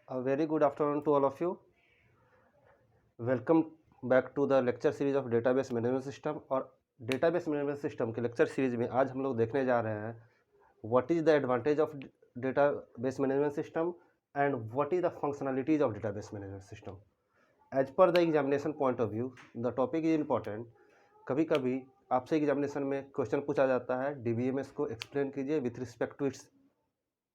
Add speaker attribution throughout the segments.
Speaker 1: A very good afternoon to all of you. Welcome back to the lecture series of database management system। और database management system के lecture series में आज हम लोग देखने जा रहे हैं what is the advantage of database management system and what is the functionalities of database management system। As per the examination point of view, the topic is important। कभी कभी आपसे एग्जामिनेशन में क्वेश्चन पूछा जाता है DBMS को explain कीजिए with respect to its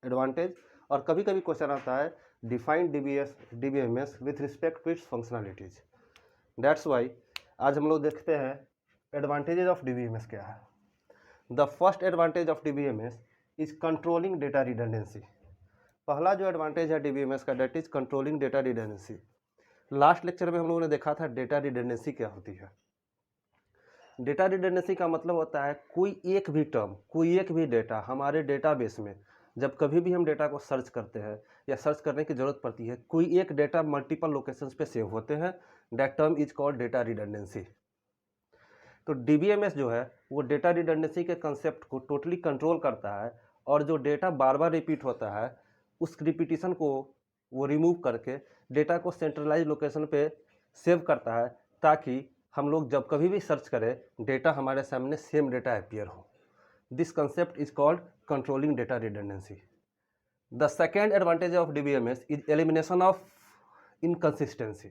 Speaker 1: advantage, और कभी कभी क्वेश्चन आता है define DBMS with respect to its functionalities. That's why आज हम लोग देखते हैं एडवांटेजेस ऑफ DBMS क्या है। The first advantage of DBMS is controlling data redundancy. पहला जो एडवांटेज है DBMS का, that is controlling data redundancy. Last lecture में हम लोगों ने देखा था डेटा रिडंडेंसी क्या होती है। डेटा रिडंडेंसी का मतलब होता है कोई एक भी टर्म, कोई एक भी डेटा हमारे डेटाबेस में जब कभी भी हम डेटा को सर्च करते हैं या सर्च करने की ज़रूरत पड़ती है, कोई एक डेटा मल्टीपल लोकेशंस पे सेव होते हैं, that term is called data redundancy. तो DBMS जो है वो डेटा रिडंडेंसी के कंसेप्ट को टोटली कंट्रोल करता है, और जो डेटा बार बार रिपीट होता है उस रिपीटिशन को वो रिमूव करके डेटा को सेंट्रलाइज लोकेशन पे सेव करता है, ताकि हम लोग जब कभी भी सर्च करें डेटा हमारे सामने सेम डेटा अपीयर हो। This concept is called controlling data redundancy. The second advantage of DBMS is elimination of inconsistency.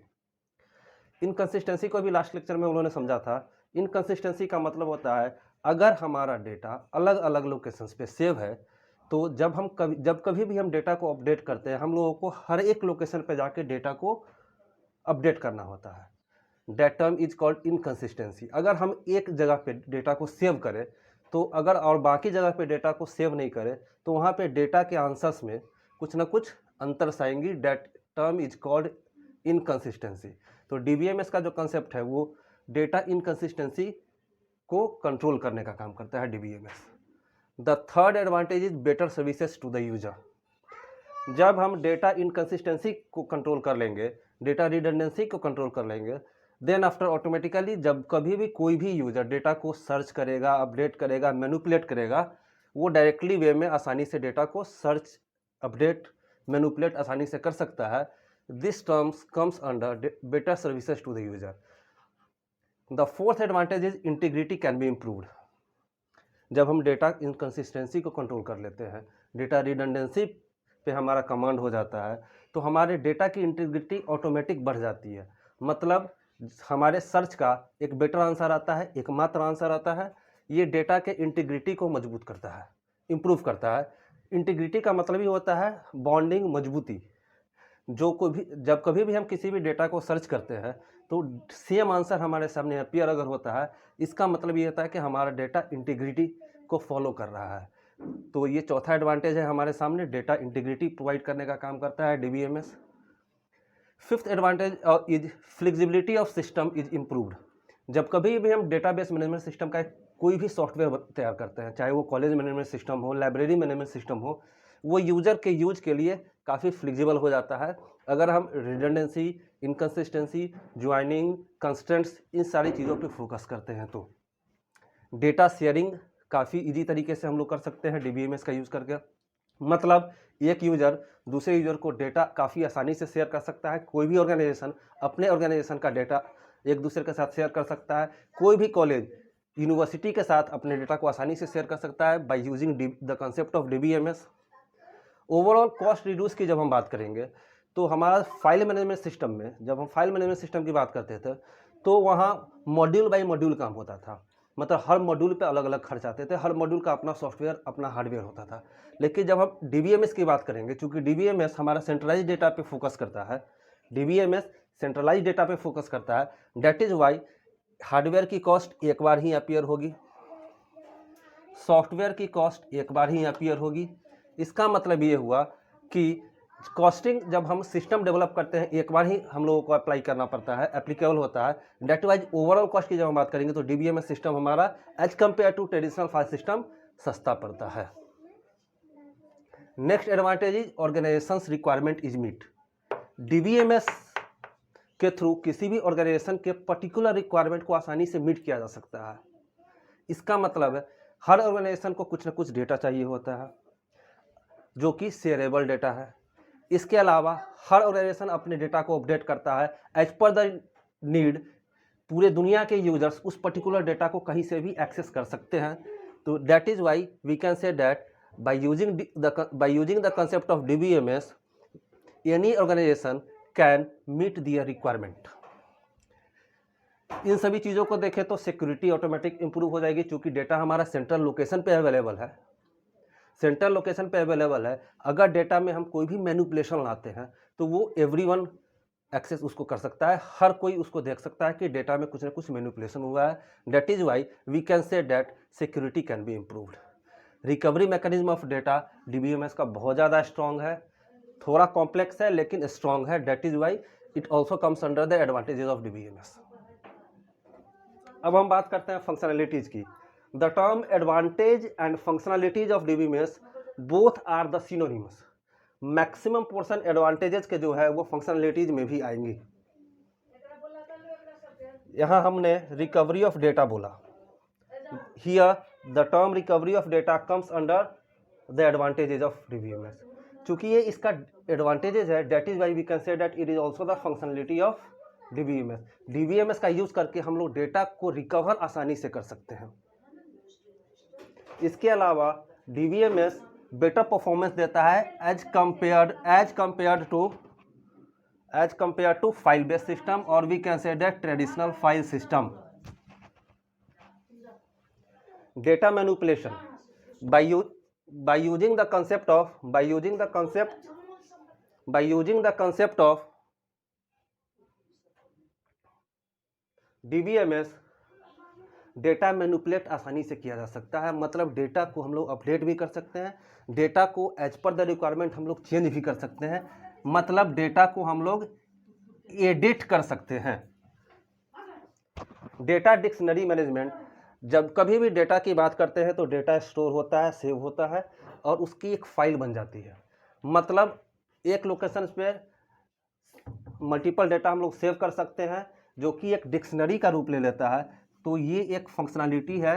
Speaker 1: Inconsistency को भी लास्ट लेक्चर में उन्होंने समझा था। इनकन्सिस्टेंसी का मतलब होता है अगर हमारा डेटा अलग अलग लोकेशंस पे सेव है, तो जब कभी भी हम डेटा को अपडेट करते हैं, हम लोगों को हर एक लोकेशन पे जाके डेटा को अपडेट करना होता है। That term is called inconsistency. अगर हम एक जगह पे डेटा को सेव करें तो अगर और बाकी जगह पे डेटा को सेव नहीं करें तो वहाँ पे डेटा के आंसर्स में कुछ ना कुछ अंतर आएंगी। That term is called inconsistency. तो DBMS का जो कंसेप्ट है वो डेटा इनकन्सिस्टेंसी को कंट्रोल करने का काम करता है DBMS। The third advantage is better services to the user. जब हम डेटा इनकन्सिस्टेंसी को कंट्रोल कर लेंगे, डेटा रिडंडेंसी को कंट्रोल कर लेंगे, देन आफ्टर ऑटोमेटिकली जब कभी भी कोई भी यूजर डेटा को सर्च करेगा, अपडेट करेगा, मैनिपुलेट करेगा, वो डायरेक्टली वे में आसानी से डेटा को सर्च, अपडेट, मैनिपुलेट आसानी से कर सकता है। This terms comes under better services to the user. The fourth advantage is integrity can be improved. जब हम डेटा इनकन्सिस्टेंसी को कंट्रोल कर लेते हैं, डेटा रिडंडेंसी पे हमारा कमांड हो जाता है, तो हमारे डेटा की इंटीग्रिटी ऑटोमेटिक बढ़ जाती है। मतलब हमारे सर्च का एक बेटर आंसर आता है, एकमात्र आंसर आता है। ये डेटा के इंटीग्रिटी को मजबूत करता है, इम्प्रूव करता है। इंटीग्रिटी का मतलब ही होता है बॉन्डिंग, मजबूती। जब कभी भी हम किसी भी डेटा को सर्च करते हैं तो सेम आंसर हमारे सामने अपीयर अगर होता है, इसका मतलब ये होता है कि हमारा डेटा इंटीग्रिटी को फॉलो कर रहा है। तो ये चौथा एडवांटेज है हमारे सामने, डेटा इंटीग्रिटी प्रोवाइड करने का काम करता है DBMS। Fifth advantage is flexibility of system is improved. जब कभी भी हम डेटाबेस मैनेजमेंट सिस्टम का कोई भी सॉफ्टवेयर तैयार करते हैं, चाहे वो कॉलेज मैनेजमेंट सिस्टम हो, लाइब्रेरी मैनेजमेंट सिस्टम हो, वो यूजर के यूज के लिए काफ़ी फ्लेक्सिबल हो जाता है अगर हम रिडंडेंसी, इनकन्सिस्टेंसी, ज्वाइनिंग, कंस्ट्रेंट्स, इन सारी चीज़ों पे फोकस करते हैं। तो डेटा शेयरिंग काफ़ी इजी तरीके से हम लोग कर सकते हैं DBMS का यूज़ करके। मतलब एक यूजर दूसरे यूजर को डेटा काफ़ी आसानी से शेयर कर सकता है। कोई भी ऑर्गेनाइजेशन अपने ऑर्गेनाइजेशन का डेटा एक दूसरे के साथ शेयर कर सकता है। कोई भी कॉलेज यूनिवर्सिटी के साथ अपने डेटा को आसानी से शेयर कर सकता है by using the concept of DBMS। Overall cost reduce की जब हम बात करेंगे तो हमारा फाइल मैनेजमेंट सिस्टम में, जब हम फाइल मैनेजमेंट सिस्टम की बात करते थे तो वहाँ मॉड्यूल बाय मॉड्यूल काम होता था। मतलब हर मॉड्यूल पे अलग अलग खर्च आते थे, हर मॉड्यूल का अपना सॉफ्टवेयर, अपना हार्डवेयर होता था। लेकिन जब हम DBMS की बात करेंगे, चूंकि DBMS हमारा सेंट्रलाइज डेटा पे फोकस करता है, DBMS सेंट्रलाइज डेटा पे फोकस करता है, दैट इज वाई हार्डवेयर की कॉस्ट एक बार ही अपीयर होगी, सॉफ्टवेयर की कॉस्ट एक बार ही अपीयर होगी। इसका मतलब ये हुआ कि कॉस्टिंग जब हम सिस्टम डेवलप करते हैं एक बार ही हम लोगों को अप्लाई करना पड़ता है, एप्लीकेबल होता है। डेट वाइज ओवरऑल कॉस्ट की जब हम बात करेंगे तो DBMS सिस्टम हमारा as compare to traditional file system सस्ता पड़ता है। Next advantage is organisation requirement is meet. DBMS के थ्रू किसी भी ऑर्गेनाइजेशन के पर्टिकुलर रिक्वायरमेंट को आसानी से मीट किया जा सकता है। इसका मतलब है हर ऑर्गेनाइजेशन को कुछ ना कुछ डेटा चाहिए होता है जो कि शेयरेबल डेटा है, इसके अलावा हर ऑर्गेनाइजेशन अपने डेटा को अपडेट करता है एज पर द नीड। पूरे दुनिया के यूजर्स उस पर्टिकुलर डेटा को कहीं से भी एक्सेस कर सकते हैं। तो that is why we can say that by using the concept of DBMS, any organization can meet their requirement। इन सभी चीज़ों को देखें तो सिक्योरिटी ऑटोमेटिक इंप्रूव हो जाएगी, क्योंकि डेटा हमारा सेंट्रल लोकेशन पे अवेलेबल है। सेंट्रल लोकेशन पे अवेलेबल है, अगर डेटा में हम कोई भी मैनिपुलेशन लाते हैं तो वो एवरीवन एक्सेस उसको कर सकता है, हर कोई उसको देख सकता है कि डेटा में कुछ ना कुछ मैनिपुलेशन हुआ है। That is why we can say that security can be improved. Recovery mechanism of data DBMS का बहुत ज़्यादा स्ट्रॉन्ग है, थोड़ा कॉम्प्लेक्स है लेकिन स्ट्रॉन्ग है। That is why it also comes under the advantages of DBMS। अब हम बात करते हैं फंक्शनैलिटीज़ की। The term advantage and functionalities of DBMS both are the synonyms. Maximum portion advantages के जो है वो फंक्शनैलिटीज में भी आएंगी। यहाँ हमने रिकवरी ऑफ डेटा बोला, here the term recovery of data comes under the advantages of DBMS। चूंकि ये इसका एडवांटेजेस है, that is why we can say that it is also the functionality of DBMS। DBMS का use करके हम लोग data को रिकवर आसानी से कर सकते हैं। इसके अलावा DBMS बेटर परफॉर्मेंस देता है as compare to file based system, और we can say that traditional file system. Data manipulation by using the concept of DBMS data manipulate आसानी से किया जा सकता है। मतलब डेटा को हम लोग अपडेट भी कर सकते हैं, डेटा को एज पर द रिक्वायरमेंट हम लोग चेंज भी कर सकते हैं, मतलब डेटा को हम लोग एडिट कर सकते हैं। डेटा डिक्शनरी मैनेजमेंट, जब कभी भी डेटा की बात करते हैं तो डेटा स्टोर होता है, सेव होता है और उसकी एक फाइल बन जाती है। मतलब एक लोकेशन पे मल्टीपल डेटा हम लोग सेव कर सकते हैं जो कि एक डिक्शनरी का रूप ले लेता है। तो ये एक फंक्शनलिटी है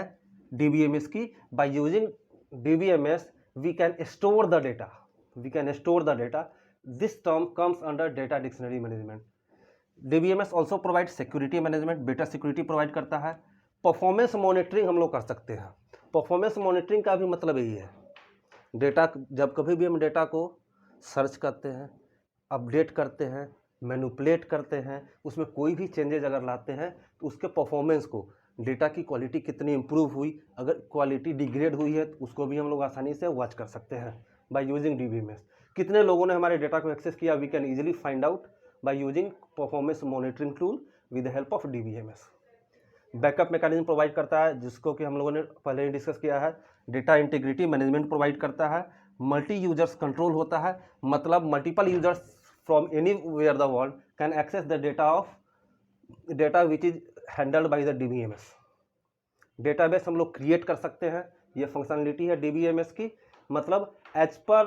Speaker 1: DBMS की। By using DBMS we can store the data. This term comes under data dictionary management. DBMS also provide security management, better security provide करता है। परफॉर्मेंस मॉनिटरिंग हम लोग कर सकते हैं। परफॉर्मेंस मॉनिटरिंग का भी मतलब यही है, डेटा जब कभी भी हम डेटा को सर्च करते हैं, अपडेट करते हैं, मैनिपुलेट करते हैं, उसमें कोई भी चेंजेज अगर लाते हैं तो उसके परफॉर्मेंस को, डेटा की क्वालिटी कितनी इंप्रूव हुई, अगर क्वालिटी डिग्रेड हुई है तो उसको भी हम लोग आसानी से वॉच कर सकते हैं बाय यूजिंग DBMS। कितने लोगों ने हमारे डेटा को एक्सेस किया, we can easily find out by using performance monitoring tool with the help of DBMS। Backup mechanism provide करता है, जिसको कि हम लोगों ने पहले ही डिस्कस किया है। डेटा इंटीग्रिटी मैनेजमेंट प्रोवाइड करता है। मल्टी यूजर्स कंट्रोल होता है, मतलब multiple users from anywhere the world can access the data which is handled by the DBMS। Database हम लोग क्रिएट कर सकते हैं, ये फंक्शनलिटी है DBMS की। मतलब as per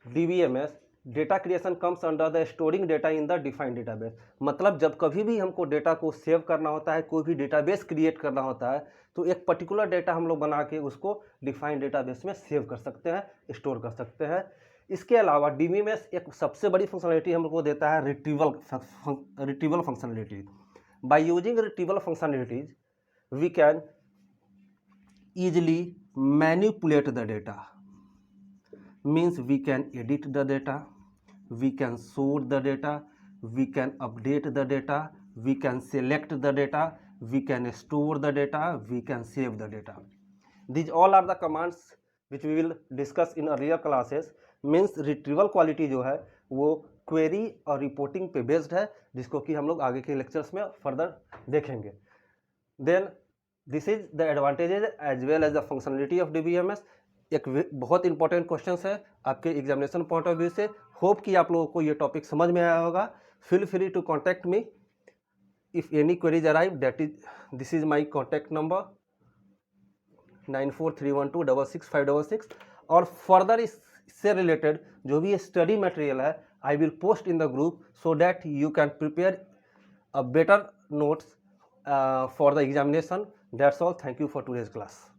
Speaker 1: DBMS data creation comes under the storing data in the defined database. मतलब जब कभी भी हमको डेटा को सेव करना होता है, कोई भी डेटाबेस क्रिएट करना होता है, तो एक पर्टिकुलर डेटा हम लोग बना के उसको डिफाइंड डेटाबेस में सेव कर सकते हैं, स्टोर कर सकते हैं। इसके अलावा DBMS एक सबसे बड़ी फंक्शनलिटी हम लोग को देता है retrieval functionality. By using retrieval functionalities we can easily manipulate the data, means we can edit the data, we can sort the data, we can update the data, we can select the data, we can store the data, we can save the data. These all are the commands which we will discuss in earlier classes. Means retrieval quality जो है वो query और reporting पे based है, जिसको कि हम लोग आगे के lectures में further देखेंगे। Then this is the advantages as well as the functionality of DBMS। एक बहुत इंपॉर्टेंट क्वेश्चन है आपके एग्जामिनेशन पॉइंट ऑफ व्यू से। होप कि आप लोगों को ये टॉपिक समझ में आया होगा। Feel free to contact me if any queries arrive. This is my contact number 9431266566। और फर्दर इससे रिलेटेड जो भी स्टडी मटेरियल है I will post in the group so that you can prepare a better notes for the examination. That's all. Thank you for today's class.